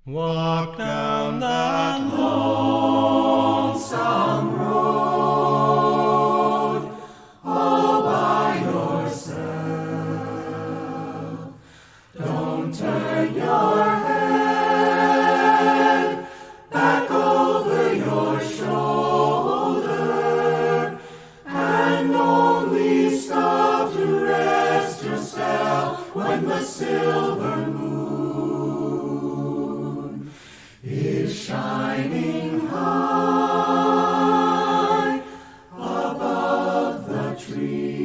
Walk down that lonesome road, all by yourself. Don't turn your head back over your shoulder, and only stop to rest yourself when the silver moon is shining high above the trees.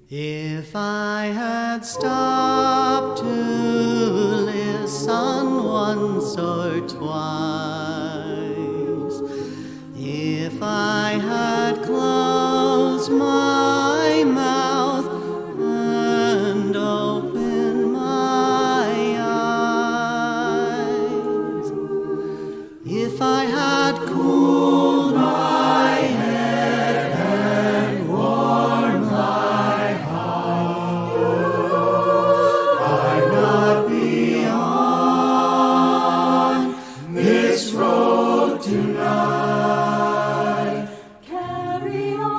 If I had stopped to listen once or twice, if I had closed my mouth and opened my eyes, if I had cooled my head and warmed my heart, I'd not be on this road tonight. Carry on,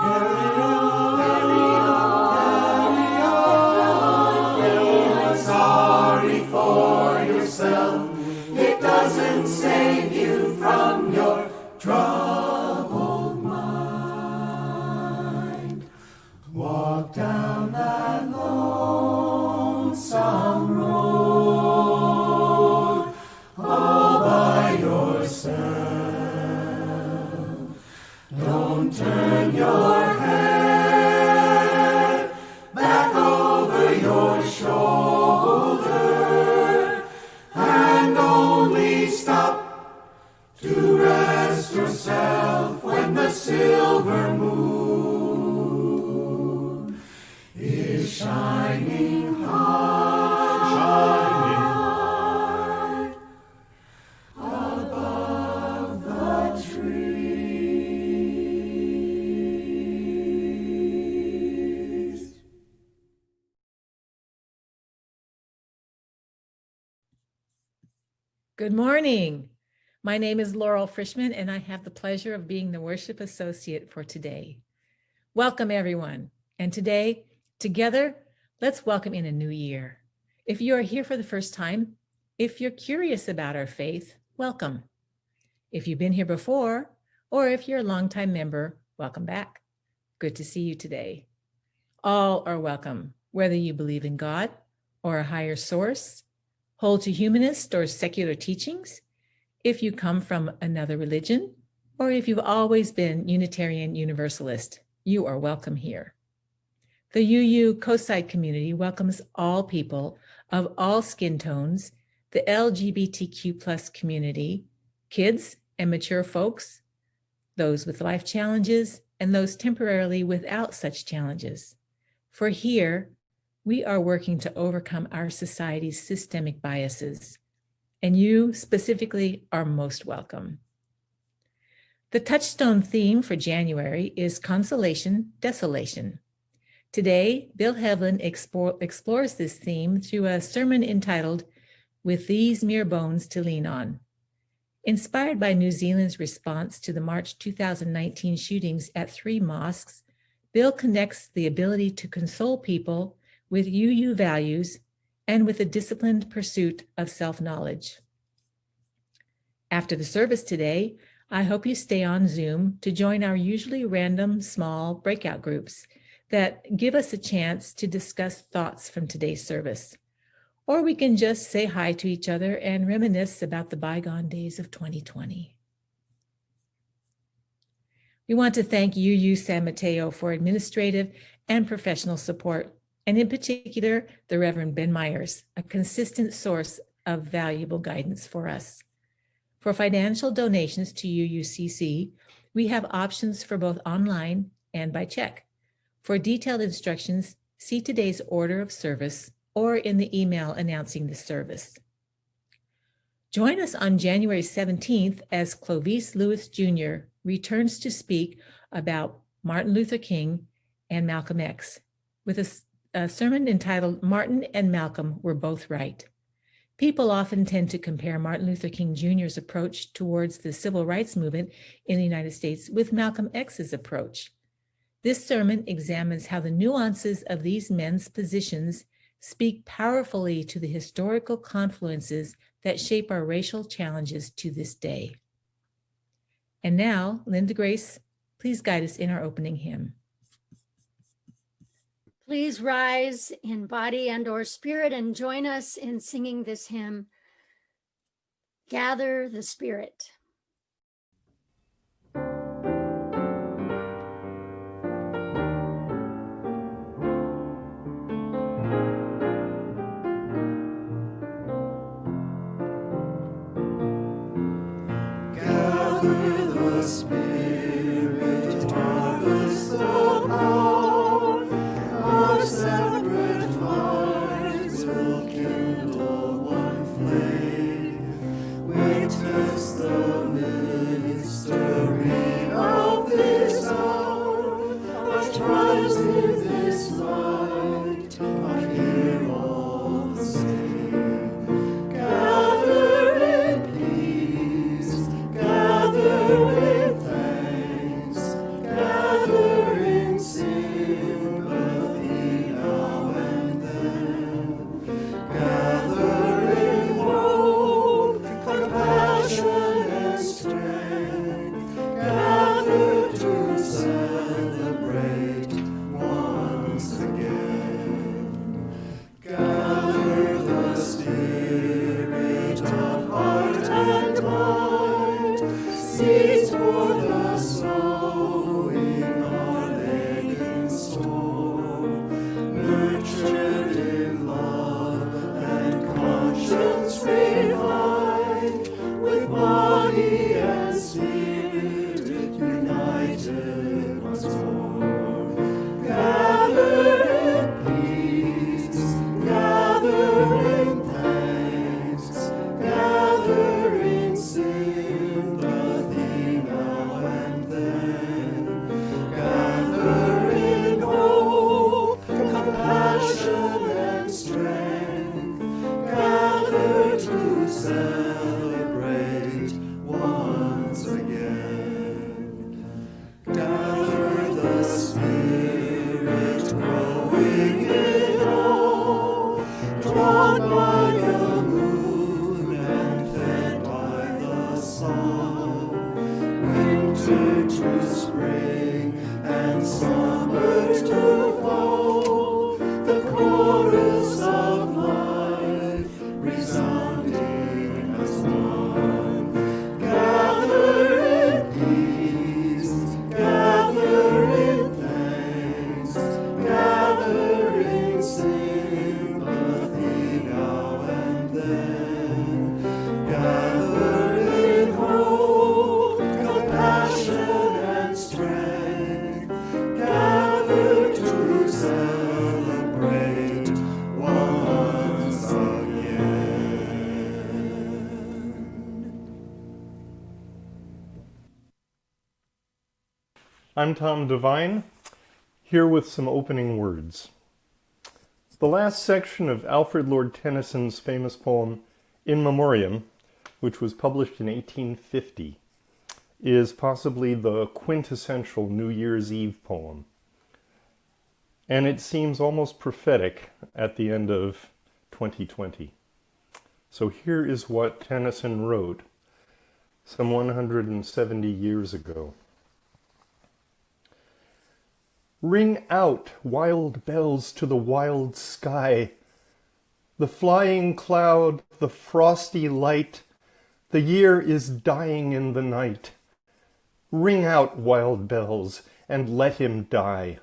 Feeling sorry for yourself. It doesn't save you from your troubled mind. Walk down that lonesome road all by yourself. Don't turn your head back over your shoulder, and only stop to rest yourself when the silver moon is shining high above the trees. Good morning. My name is Laurel Frishman, and I have the pleasure of being the worship associate for today. Welcome, everyone. And today, together, let's welcome in a new year. If you are here for the first time, if you're curious about our faith, welcome. If you've been here before, or if you're a longtime member, welcome back. Good to see you today. All are welcome, whether you believe in God or a higher source, hold to humanist or secular teachings, if you come from another religion, or if you've always been Unitarian Universalist, you are welcome here. The UU Coastside community welcomes all people of all skin tones, the LGBTQ+ community, kids and mature folks, those with life challenges, and those temporarily without such challenges. For here, we are working to overcome our society's systemic biases, and you specifically are most welcome. The touchstone theme for January is Consolation, Desolation. Today, Bill Heavlin explores this theme through a sermon entitled, With These Mere Bones to Lean On. Inspired by New Zealand's response to the March 2019 shootings at 3 mosques, Bill connects the ability to console people with UU values and with a disciplined pursuit of self-knowledge. After the service today, I hope you stay on Zoom to join our usually random small breakout groups that give us a chance to discuss thoughts from today's service. Or we can just say hi to each other and reminisce about the bygone days of 2020. We want to thank UU San Mateo for administrative and professional support, and in particular, the Reverend Ben Myers, a consistent source of valuable guidance for us. For financial donations to UUCC, we have options for both online and by check. For detailed instructions, see today's order of service or in the email announcing the service. Join us on January 17th as Clovis Lewis Jr. returns to speak about Martin Luther King and Malcolm X with a sermon entitled Martin and Malcolm Were Both Right. People often tend to compare Martin Luther King Jr.'s approach towards the civil rights movement in the United States with Malcolm X's approach. This sermon examines how the nuances of these men's positions speak powerfully to the historical confluences that shape our racial challenges to this day. And now, Linda Grace, please guide us in our opening hymn. Please rise in body and or spirit and join us in singing this hymn, Gather the Spirit. Gather the Spirit, harvest the power, our separate fires will kindle one flame. Witness the mystery of this hour, our trials in this light, our heroes sing. Gather in peace, gather in thanks, gather in sympathy now and then. Gather in hope, compassion and strength, gather to celebrate once again. Gather the spirit of heart and mind, seeds for the sowing are laid in store, nurtured in love and conscience refined, with body and spirit united once more. Gather in peace, gather in thanks, gather in sympathy now and then. Gather in hope, compassion and strength, gather to celebrate once again. Gather the Spirit growing in all, drawn by the moon and fed by the sun, winter to spring and summer to fall, the chorus of life resounding as one. Gather in peace, gather in thanks, gather in sympathy now and then. Gather in hope, compassion and strength, gather to celebrate once again. I'm Tom Devine, here with some opening words. The last section of Alfred Lord Tennyson's famous poem, In Memoriam, which was published in 1850, is possibly the quintessential New Year's Eve poem. And it seems almost prophetic at the end of 2020. So here is what Tennyson wrote some 170 years ago. Ring out, wild bells, to the wild sky, the flying cloud, the frosty light, the year is dying in the night. Ring out, wild bells, and let him die.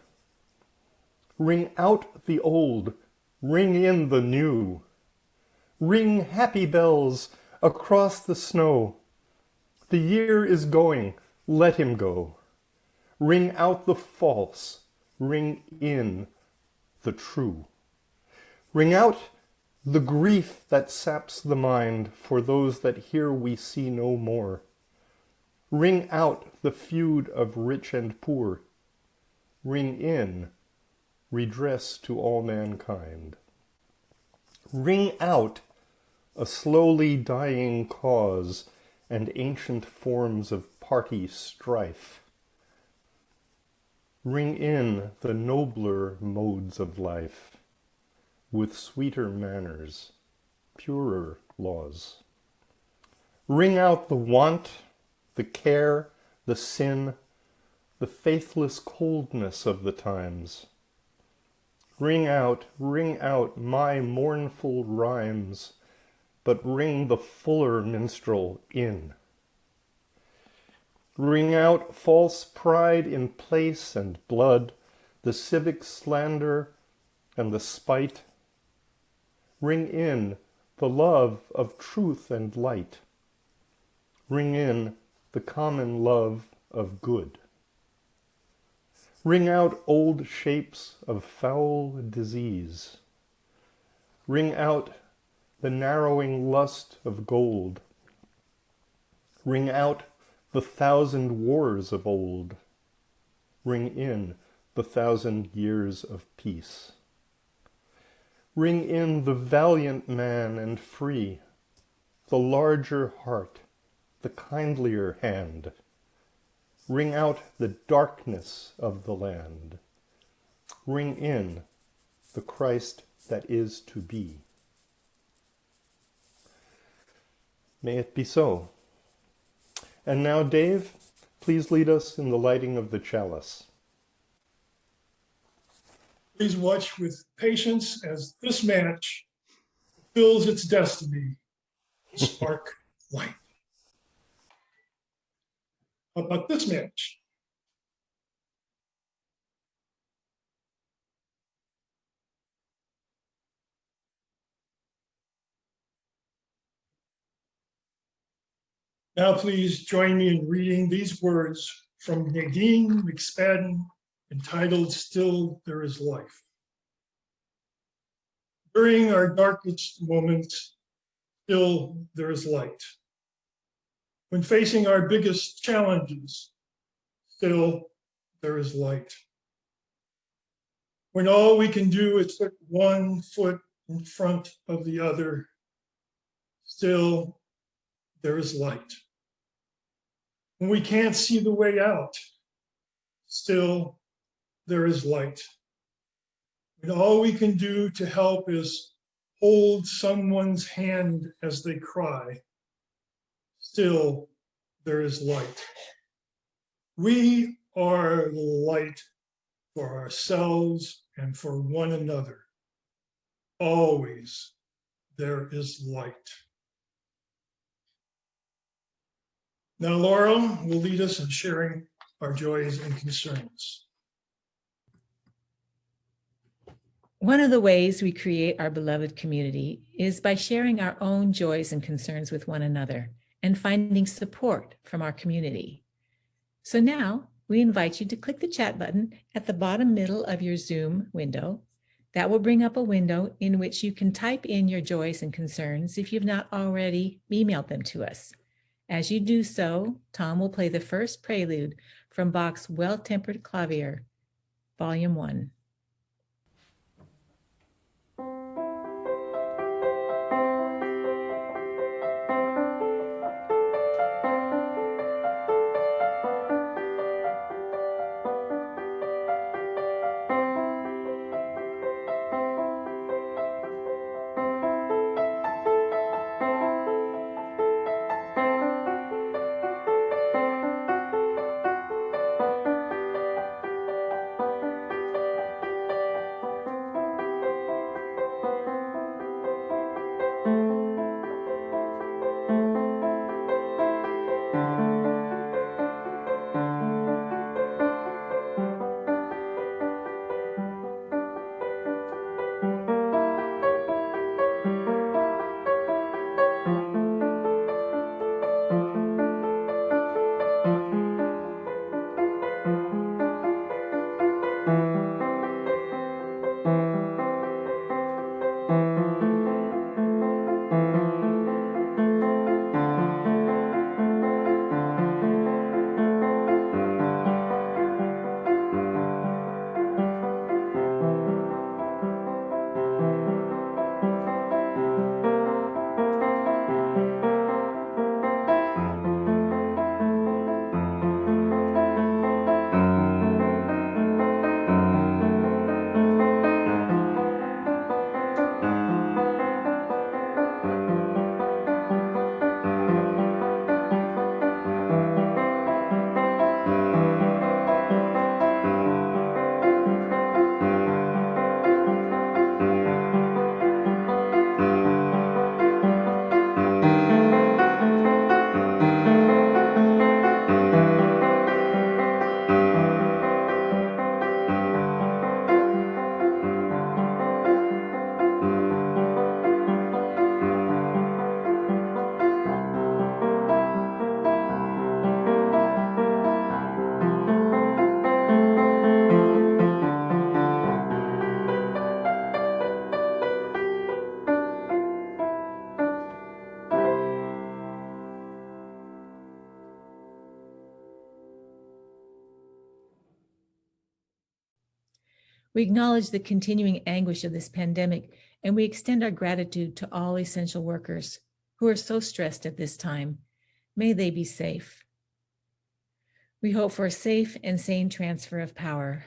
Ring out the old, ring in the new. Ring happy bells across the snow. The year is going, let him go. Ring out the false, ring in the true. Ring out the grief that saps the mind, for those that here we see no more. Ring out the feud of rich and poor. Ring in redress to all mankind. Ring out a slowly dying cause, and ancient forms of party strife. Ring in the nobler modes of life, with sweeter manners, purer laws. Ring out the want, the care, the sin, the faithless coldness of the times. Ring out my mournful rhymes, but ring the fuller minstrel in. Ring out false pride in place and blood, the civic slander and the spite. Ring in the love of truth and light. Ring in the common love of good. Ring out old shapes of foul disease. Ring out the narrowing lust of gold. Ring out the 1,000 wars of old. Ring in the 1,000 years of peace. Ring in the valiant man and free, the larger heart, the kindlier hand. Ring out the darkness of the land. Ring in the Christ that is to be. May it be so. And now, Dave, please lead us in the lighting of the chalice. Please watch with patience as this match fills its destiny, spark light. How about this match? Now please join me in reading these words from Nadine, McSpadden, entitled Still There Is Life. During our darkest moments, still there is light. When facing our biggest challenges, still there is light. When all we can do is put one foot in front of the other, still there is light. When we can't see the way out, still there is light. When all we can do to help is hold someone's hand as they cry, still there is light. We are light for ourselves and for one another. Always there is light. Now Laurel will lead us in sharing our joys and concerns. One of the ways we create our beloved community is by sharing our own joys and concerns with one another and finding support from our community. So now we invite you to click the chat button at the bottom middle of your Zoom window. That will bring up a window in which you can type in your joys and concerns if you've not already emailed them to us. As you do so, Tom will play the first prelude from Bach's Well-Tempered Clavier, Volume 1. We acknowledge the continuing anguish of this pandemic, and we extend our gratitude to all essential workers who are so stressed at this time. May they be safe. We hope for a safe and sane transfer of power.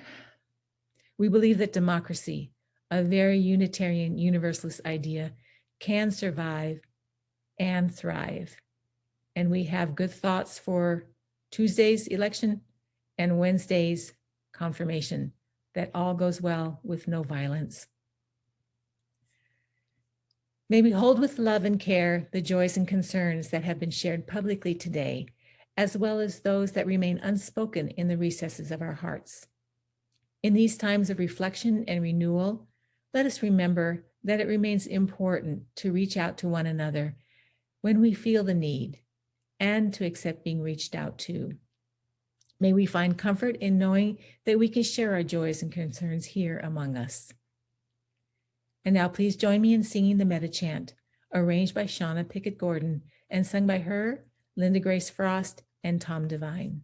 We believe that democracy, a very Unitarian Universalist idea, can survive and thrive. And we have good thoughts for Tuesday's election and Wednesday's confirmation, that all goes well with no violence. May we hold with love and care the joys and concerns that have been shared publicly today, as well as those that remain unspoken in the recesses of our hearts. In these times of reflection and renewal, let us remember that it remains important to reach out to one another when we feel the need, and to accept being reached out to. May we find comfort in knowing that we can share our joys and concerns here among us. And now please join me in singing the Metta Chant, arranged by Shauna Pickett Gordon and sung by her, Linda Grace Frost, and Tom Devine.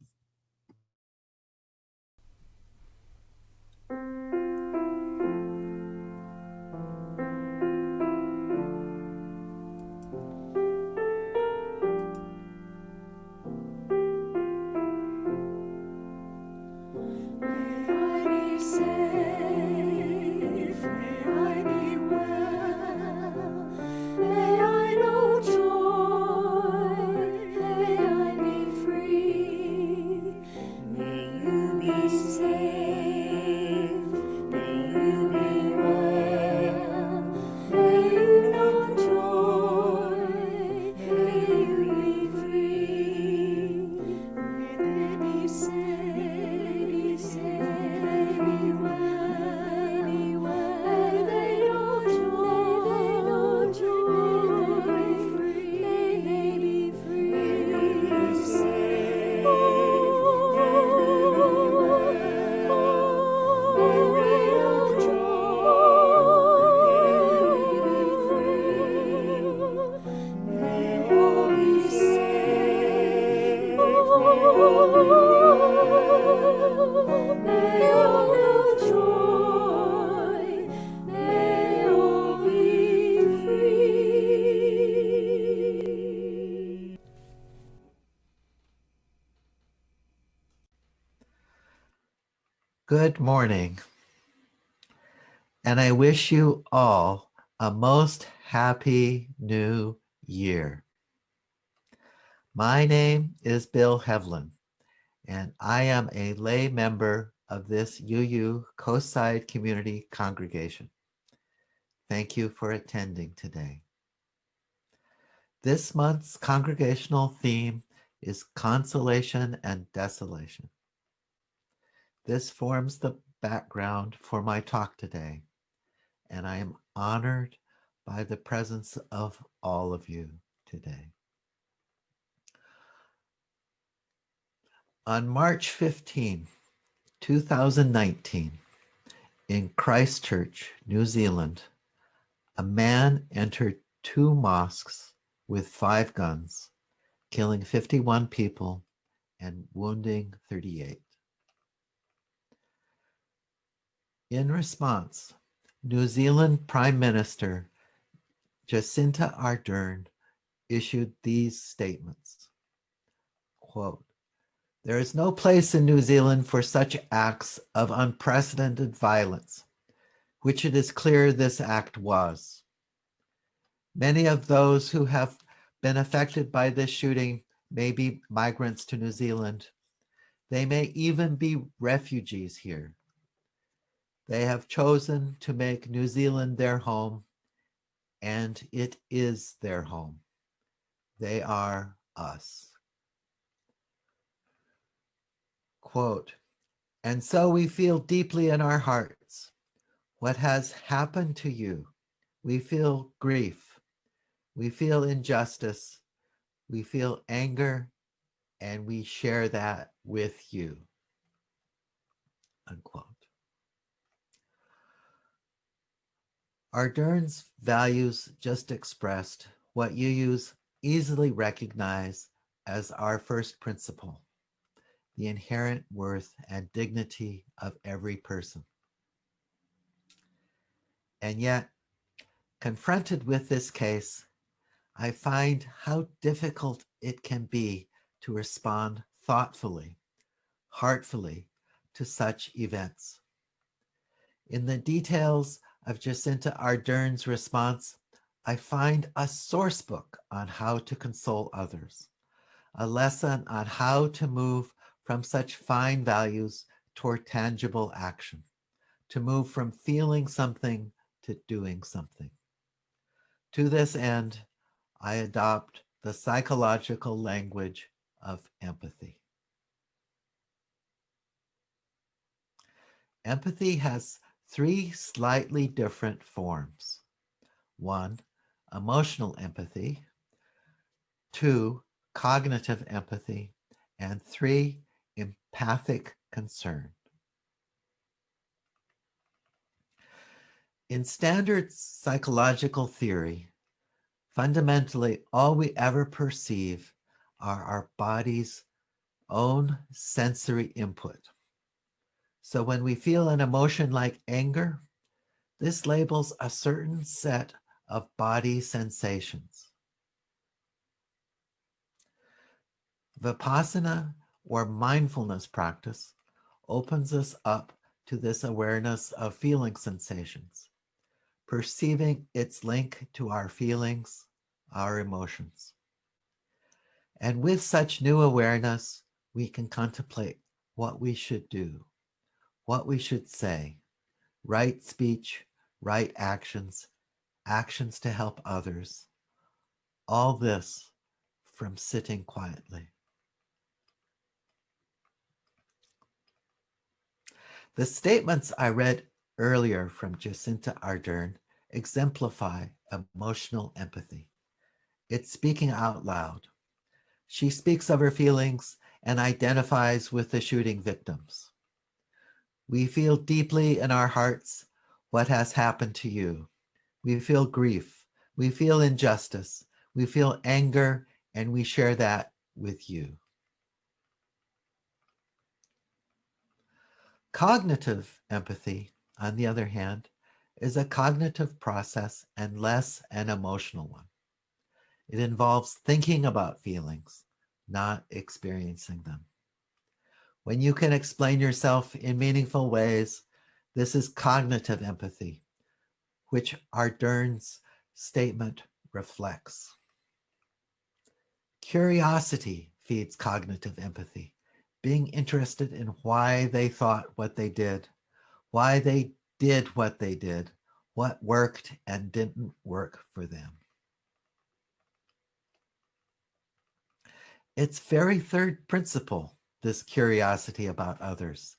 Good morning, and I wish you all a most happy new year. My name is Bill Heavlin, and I am a lay member of this UU Coastside Community Congregation. Thank you for attending today. This month's congregational theme is Consolation and Desolation. This forms the background for my talk today, and I am honored by the presence of all of you today. On March 15, 2019, in Christchurch, New Zealand, a man entered 2 mosques with 5 guns, killing 51 people and wounding 38. In response, New Zealand Prime Minister Jacinda Ardern issued these statements, quote, "There is no place in New Zealand for such acts of unprecedented violence, which it is clear this act was. Many of those who have been affected by this shooting may be migrants to New Zealand. They may even be refugees here. They have chosen to make New Zealand their home, and it is their home. They are us." Quote, "And so we feel deeply in our hearts what has happened to you. We feel grief. We feel injustice. We feel anger, and we share that with you." Unquote. Ardern's values just expressed what UUs easily recognize as our first principle, the inherent worth and dignity of every person. And yet, confronted with this case, I find how difficult it can be to respond thoughtfully, heartfully to such events. In the details of Jacinta Ardern's response, I find a source book on how to console others, a lesson on how to move from such fine values toward tangible action, to move from feeling something to doing something. To this end, I adopt the psychological language of empathy. Empathy has three slightly different forms. 1, emotional empathy. 2, cognitive empathy. And 3, empathic concern. In standard psychological theory, fundamentally, all we ever perceive are our body's own sensory input. So when we feel an emotion like anger, this labels a certain set of body sensations. Vipassana, or mindfulness practice, opens us up to this awareness of feeling sensations, perceiving its link to our feelings, our emotions. And with such new awareness, we can contemplate what we should do, what we should say, right speech, right actions, actions to help others. All this from sitting quietly. The statements I read earlier from Jacinta Ardern exemplify emotional empathy. It's speaking out loud. She speaks of her feelings and identifies with the shooting victims. We feel deeply in our hearts what has happened to you. We feel grief. We feel injustice. We feel anger, and we share that with you. Cognitive empathy, on the other hand, is a cognitive process and less an emotional one. It involves thinking about feelings, not experiencing them. When you can explain yourself in meaningful ways, this is cognitive empathy, which Ardern's statement reflects. Curiosity feeds cognitive empathy, being interested in why they thought what they did, why they did what they did, what worked and didn't work for them. Its very third principle, this curiosity about others.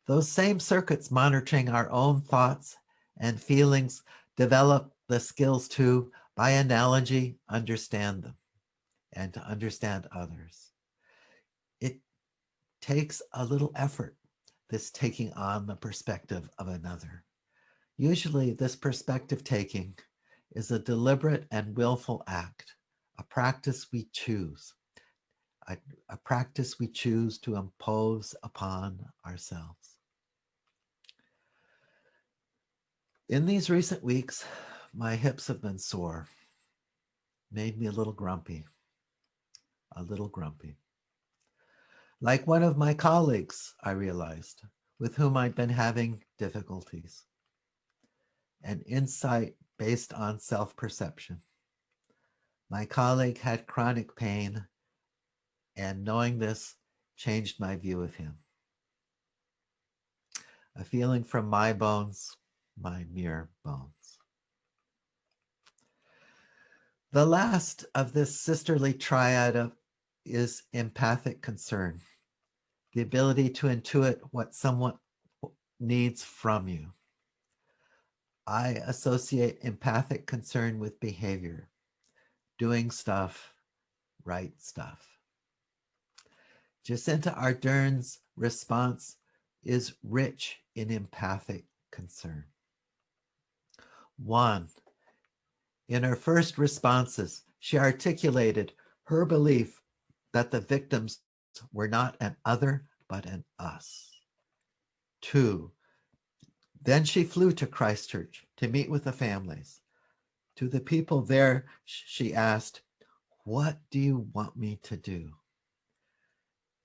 Those same circuits monitoring our own thoughts and feelings develop the skills to, by analogy, understand them and to understand others. It takes a little effort, this taking on the perspective of another. Usually this perspective taking is a deliberate and willful act, a practice we choose, a practice we choose to impose upon ourselves. In these recent weeks, my hips have been sore, made me a little grumpy. Like one of my colleagues, I realized, with whom I'd been having difficulties. An insight based on self-perception. My colleague had chronic pain, and knowing this changed my view of him. A feeling from my bones, my mere bones. The last of this sisterly triad is empathic concern, the ability to intuit what someone needs from you. I associate empathic concern with behavior, doing stuff, right stuff. Jacinta Ardern's response is rich in empathic concern. 1, in her first responses, she articulated her belief that the victims were not an other, but an us. 2, Then she flew to Christchurch to meet with the families. To the people there, she asked, "What do you want me to do?"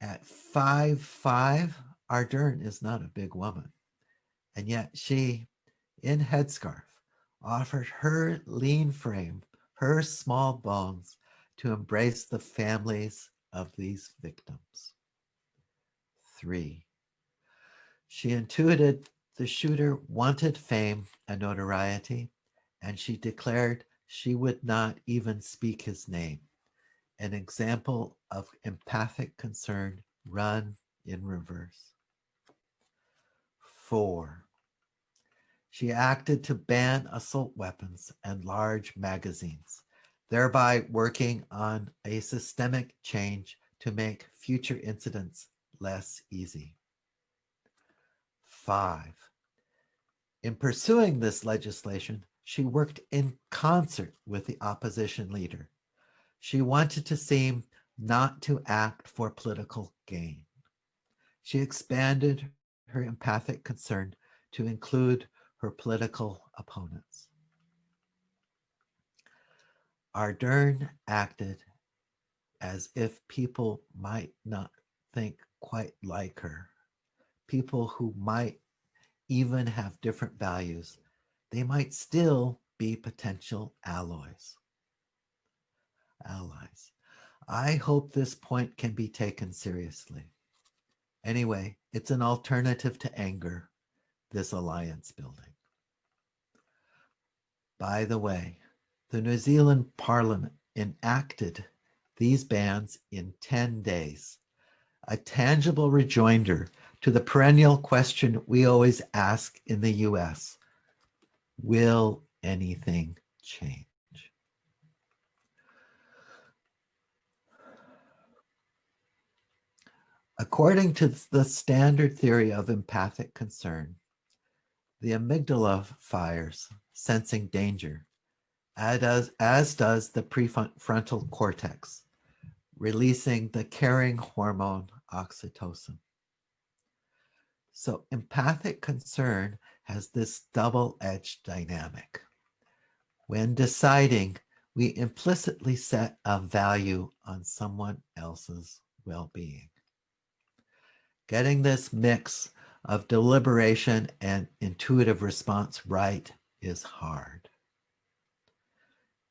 At 5'5", Ardern is not a big woman, and yet she, in headscarf, offered her lean frame, her small bones, to embrace the families of these victims. 3. She intuited the shooter wanted fame and notoriety, and she declared she would not even speak his name. An example of empathic concern run in reverse. 4. She acted to ban assault weapons and large magazines, thereby working on a systemic change to make future incidents less easy. 5. In pursuing this legislation, she worked in concert with the opposition leader. She wanted to seem not to act for political gain. She expanded her empathic concern to include her political opponents. Ardern acted as if people might not think quite like her, people who might even have different values. They might still be potential allies. I hope this point can be taken seriously. Anyway, it's an alternative to anger, this alliance building. By the way, the New Zealand Parliament enacted these bans in 10 days, a tangible rejoinder to the perennial question we always ask in the US: will anything change? According to the standard theory of empathic concern, the amygdala fires, sensing danger, as does the prefrontal cortex, releasing the caring hormone oxytocin. So empathic concern has this double-edged dynamic. When deciding, we implicitly set a value on someone else's well-being. Getting this mix of deliberation and intuitive response right is hard.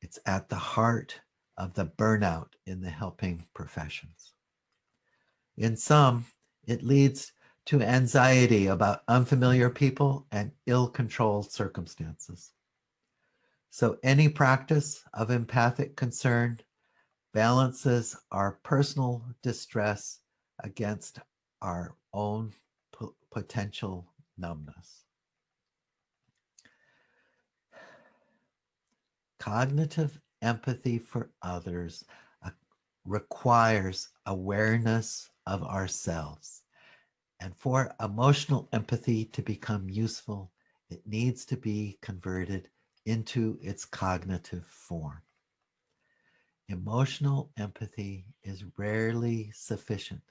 It's at the heart of the burnout in the helping professions. In some, it leads to anxiety about unfamiliar people and ill-controlled circumstances. So any practice of empathic concern balances our personal distress against our own potential numbness. Cognitive empathy for others requires awareness of ourselves. And for emotional empathy to become useful, it needs to be converted into its cognitive form. Emotional empathy is rarely sufficient.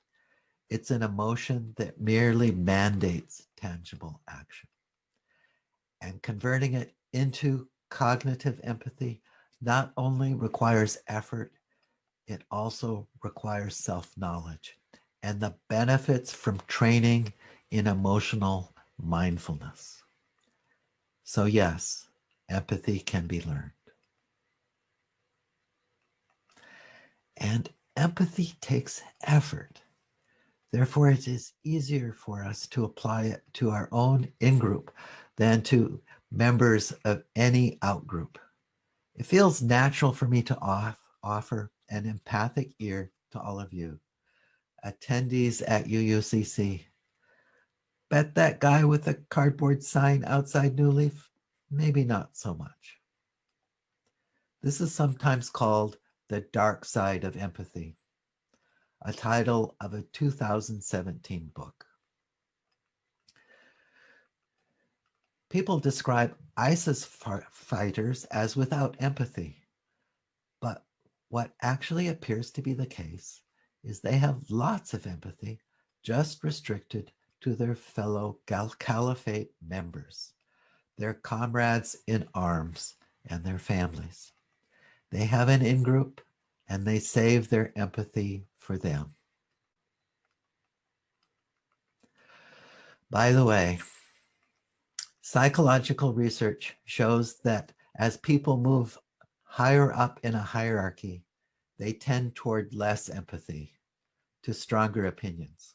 It's an emotion that merely mandates tangible action. And converting it into cognitive empathy not only requires effort, it also requires self-knowledge and the benefits from training in emotional mindfulness. So yes, empathy can be learned. And empathy takes effort. Therefore, it is easier for us to apply it to our own in-group than to members of any out-group. It feels natural for me to offer an empathic ear to all of you, attendees at UUCC. Bet that guy with the cardboard sign outside New Leaf? Maybe not so much. This is sometimes called the dark side of empathy, a title of a 2017 book. People describe ISIS fighters as without empathy, but what actually appears to be the case is they have lots of empathy, just restricted to their fellow caliphate members, their comrades in arms, and their families. They have an in-group, and they save their empathy for them. By the way, psychological research shows that as people move higher up in a hierarchy, they tend toward less empathy, to stronger opinions.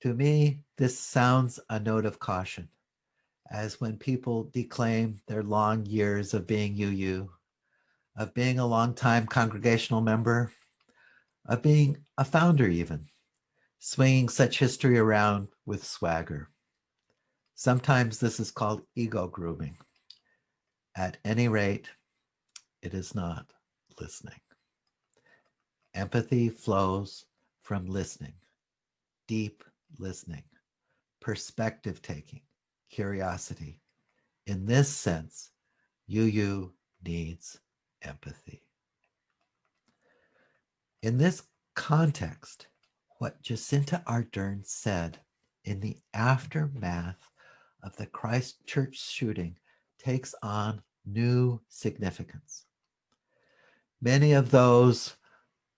To me, this sounds a note of caution, as when people declaim their long years of being UU, of being a long-time congregational member, of being a founder even, swinging such history around with swagger. Sometimes this is called ego grooming. At any rate, it is not listening. Empathy flows from listening, deep listening, perspective taking, curiosity. In this sense, UU needs empathy. In this context, what Jacinta Ardern said in the aftermath of the Christchurch shooting takes on new significance. Many of those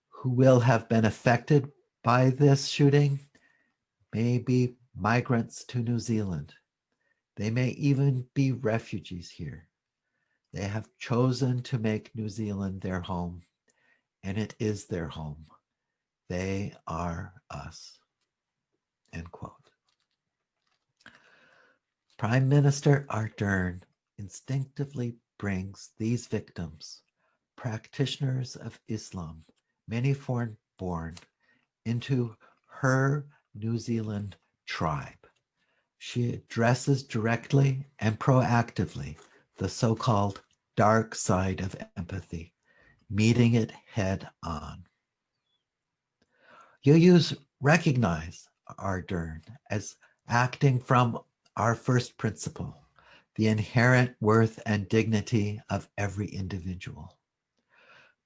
who will have been affected by this shooting may be migrants to New Zealand. They may even be refugees here. They have chosen to make New Zealand their home, and it is their home. They are us. End quote. Prime Minister Ardern instinctively brings these victims, practitioners of Islam, many foreign-born, into her New Zealand tribe. She addresses directly and proactively the so-called dark side of empathy, meeting it head on. UUs recognize Ardern as acting from our first principle, the inherent worth and dignity of every individual.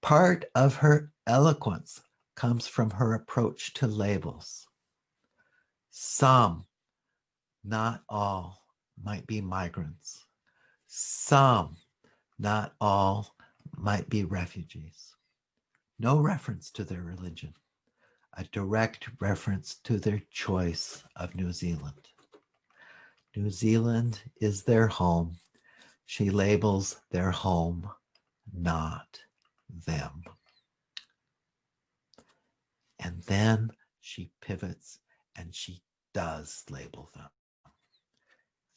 Part of her eloquence comes from her approach to labels. Some, not all, might be migrants. Some, not all, might be refugees. No reference to their religion, a direct reference to their choice of New Zealand. New Zealand is their home. She labels their home, not them. And then she pivots and she does label them.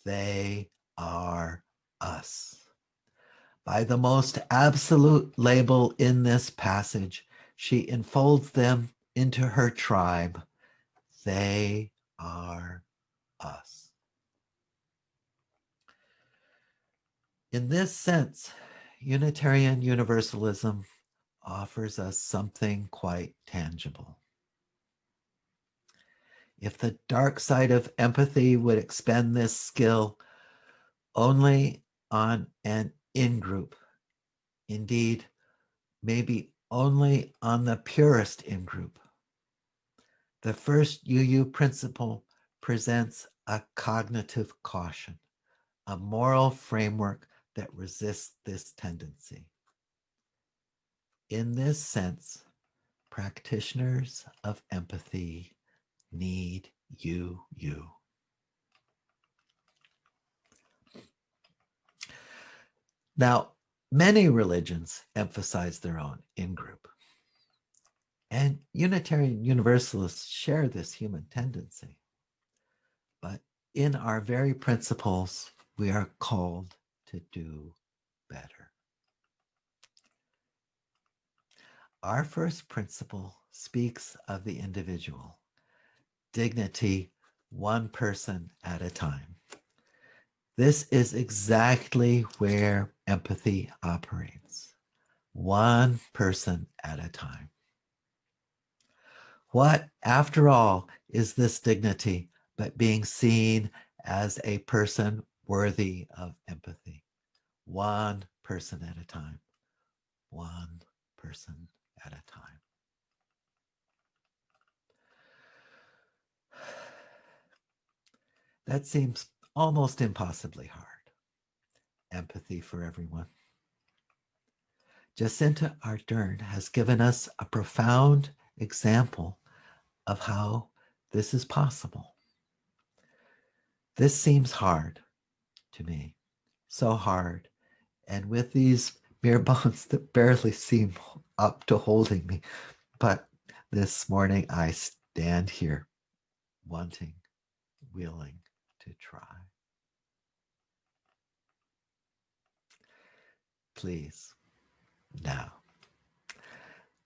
They are us. By the most absolute label in this passage, she enfolds them into her tribe. They are us. In this sense, Unitarian Universalism offers us something quite tangible. If the dark side of empathy would expend this skill only on an in-group, indeed, maybe only on the purest in-group, the first UU principle presents a cognitive caution, a moral framework that resists this tendency. In this sense, practitioners of empathy need UU. Now, many religions emphasize their own in-group, and Unitarian Universalists share this human tendency. But in our very principles, we are called to do better. Our first principle speaks of the individual, dignity, one person at a time. This is exactly where empathy operates, one person at a time. What, after all, is this dignity but being seen as a person worthy of empathy? One person at a time, one person at a time. That seems almost impossibly hard. Empathy for everyone. Jacinta Ardern has given us a profound example of how this is possible. This seems hard to me, so hard, and with these mere bones that barely seem up to holding me. But this morning I stand here wanting, willing to try. Please, now,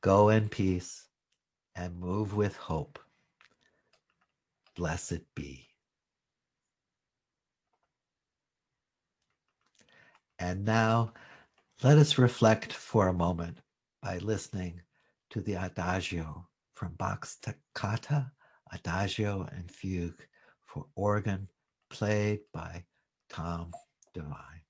go in peace and move with hope. Blessed be. And now, let us reflect for a moment by listening to the Adagio from Bach's Toccata, Adagio, and Fugue for organ, played by Tom Devine.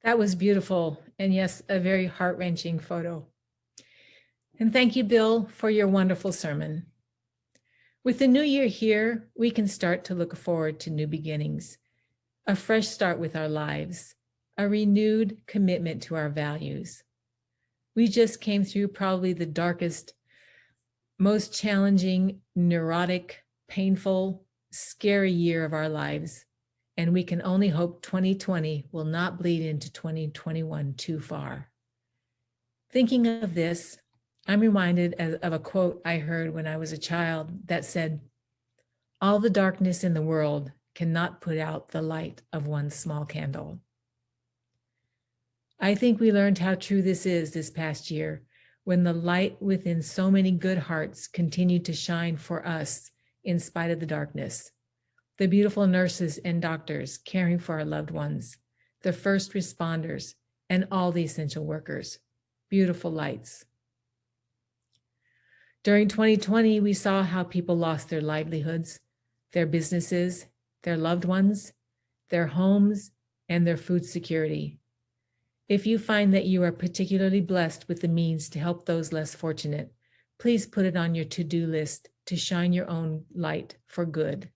That was beautiful. And yes, a very heart-wrenching photo. And thank you, Bill, for your wonderful sermon. With the new year here, we can start to look forward to new beginnings, a fresh start with our lives, a renewed commitment to our values. We just came through probably the darkest, most challenging, neurotic, painful, scary year of our lives. And we can only hope 2020 will not bleed into 2021 too far. Thinking of this, I'm reminded of a quote I heard when I was a child that said, "All the darkness in the world cannot put out the light of one small candle." I think we learned how true this is this past year, when the light within so many good hearts continued to shine for us in spite of the darkness. The beautiful nurses and doctors caring for our loved ones, the first responders, and all the essential workers. Beautiful lights. During 2020, we saw how people lost their livelihoods, their businesses, their loved ones, their homes, and their food security. If you find that you are particularly blessed with the means to help those less fortunate, please put it on your to-do list to shine your own light for good.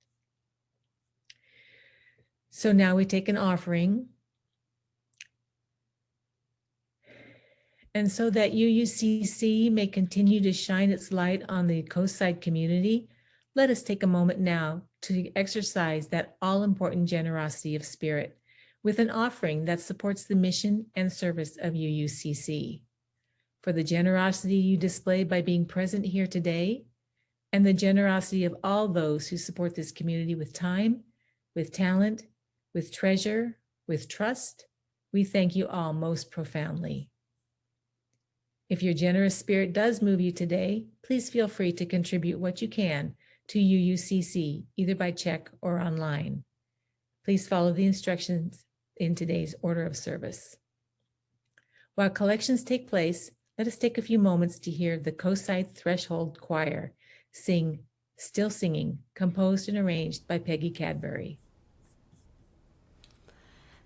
So now we take an offering. And so that UUCC may continue to shine its light on the Coastside community, let us take a moment now to exercise that all-important generosity of spirit with an offering that supports the mission and service of UUCC. For the generosity you display by being present here today, and the generosity of all those who support this community with time, with talent, with treasure, with trust, we thank you all most profoundly. If your generous spirit does move you today, please feel free to contribute what you can to UUCC, either by check or online. Please follow the instructions in today's order of service. While collections take place, let us take a few moments to hear the Coastside Threshold Choir sing Still Singing, composed and arranged by Peggy Cadbury.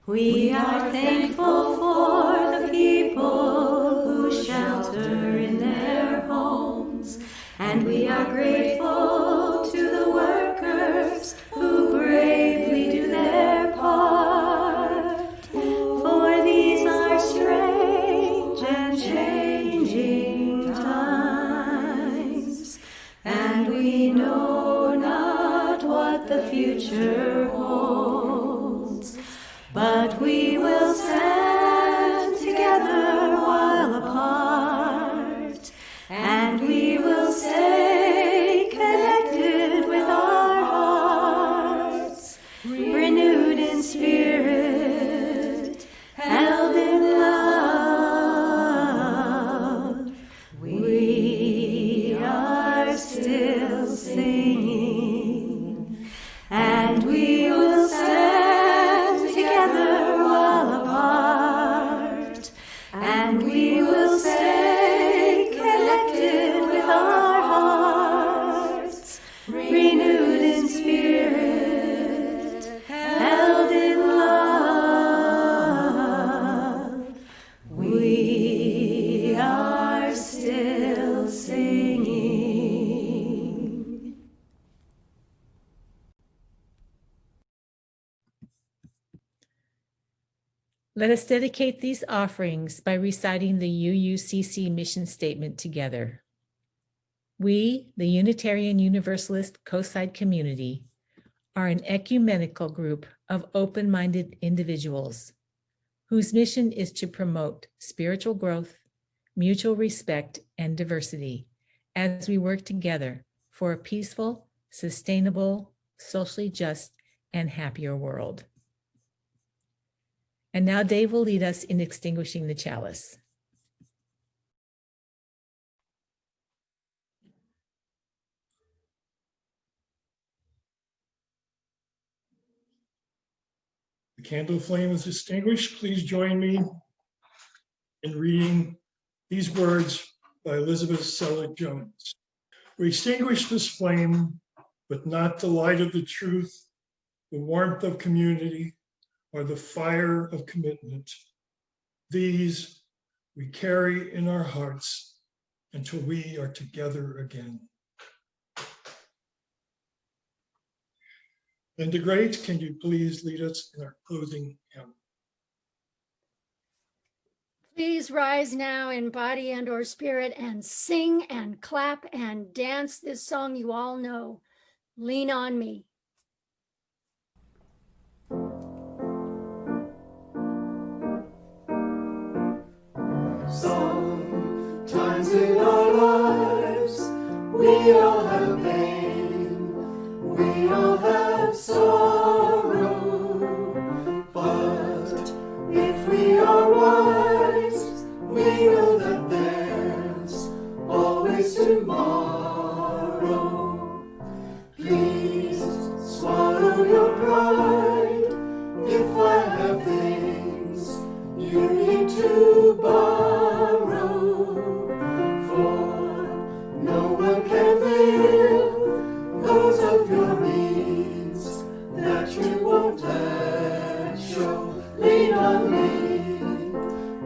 We are thankful for the people who shelter in their homes, and we are grateful to the workers who bravely do their part. For these are strange and changing times, and we know not what the future holds. But we will stand together while apart, and we will stay connected with our hearts, renewed in spirit, held in love. We are still singing, and we will stand while apart, and we will stay connected with our hearts, renewed in spirit, held in love. We are still singing. Let us dedicate these offerings by reciting the UUCC mission statement together. We, the Unitarian Universalist Coastside community, are an ecumenical group of open-minded individuals whose mission is to promote spiritual growth, mutual respect, and diversity as we work together for a peaceful, sustainable, socially just, and happier world. And now Dave will lead us in extinguishing the chalice. The candle flame is extinguished. Please join me in reading these words by Elizabeth Selle Jones. We extinguish this flame, but not the light of the truth, the warmth of community, or the fire of commitment. These we carry in our hearts until we are together again. Linda Great, can you please lead us in our closing hymn? Please rise now in body and or spirit and sing and clap and dance this song you all know, Lean on Me. Sometimes in our lives, we all have pain, we all have sorrow, but if we are wise, we know that there's always tomorrow. Please swallow your pride if I have things you need to borrow, for no one won't let show. Lean on me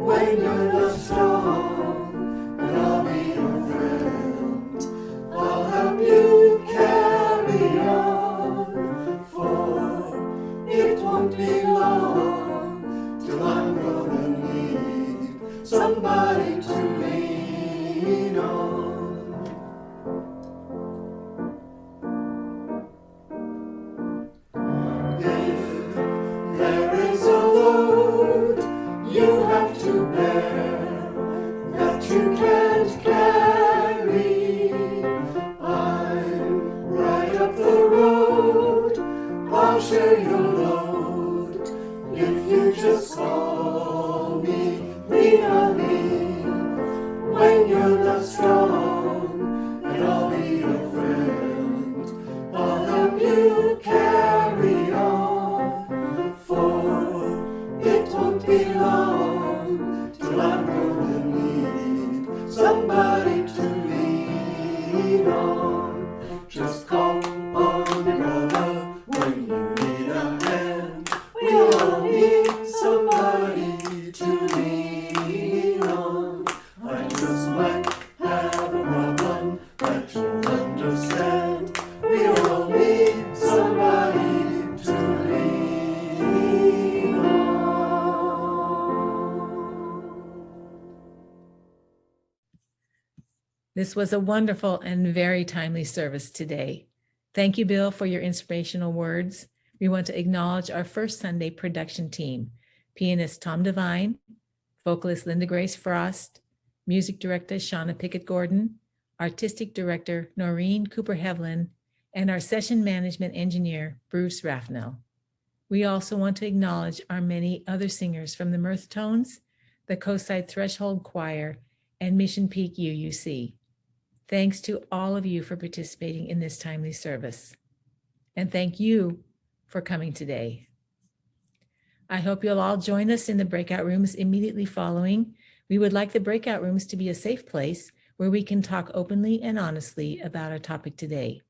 when you're not strong, and I'll be your friend. I'll help you carry on, for it won't be long till I'm gonna need somebody to lean on. If there is a load you have to bear that you can't carry, I'm right up the road. I'll share your load if you just call me. Lean on me when you're not strong, and I'll be your friend. I'll help you carry on, for it won't be long till I'm gonna need somebody to lean on. Just call on me, brother, when you need a hand. We all need somebody to lean on. I just might have a problem that you'll understand. We all need somebody to lean on. This was a wonderful and very timely service today. Thank you, Bill, for your inspirational words. We want to acknowledge our first Sunday production team, pianist Tom Devine, vocalist Linda Grace Frost, music director Shauna Pickett-Gordon, artistic director Noreen Cooper-Heavlin, and our session management engineer, Bruce Raffnell. We also want to acknowledge our many other singers from the Mirth Tones, the Coastside Threshold Choir, and Mission Peak UUC. Thanks to all of you for participating in this timely service. And thank you for coming today. I hope you'll all join us in the breakout rooms immediately following. We would like the breakout rooms to be a safe place where we can talk openly and honestly about our topic today.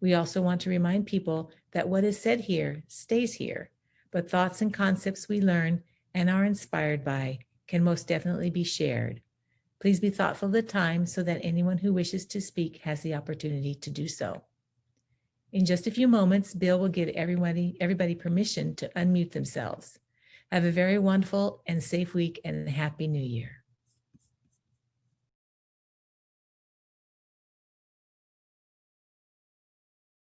We also want to remind people that what is said here stays here, but thoughts and concepts we learn and are inspired by can most definitely be shared. Please be thoughtful of the time so that anyone who wishes to speak has the opportunity to do so. In just a few moments, Bill will give everybody permission to unmute themselves. Have a very wonderful and safe week and a happy new year.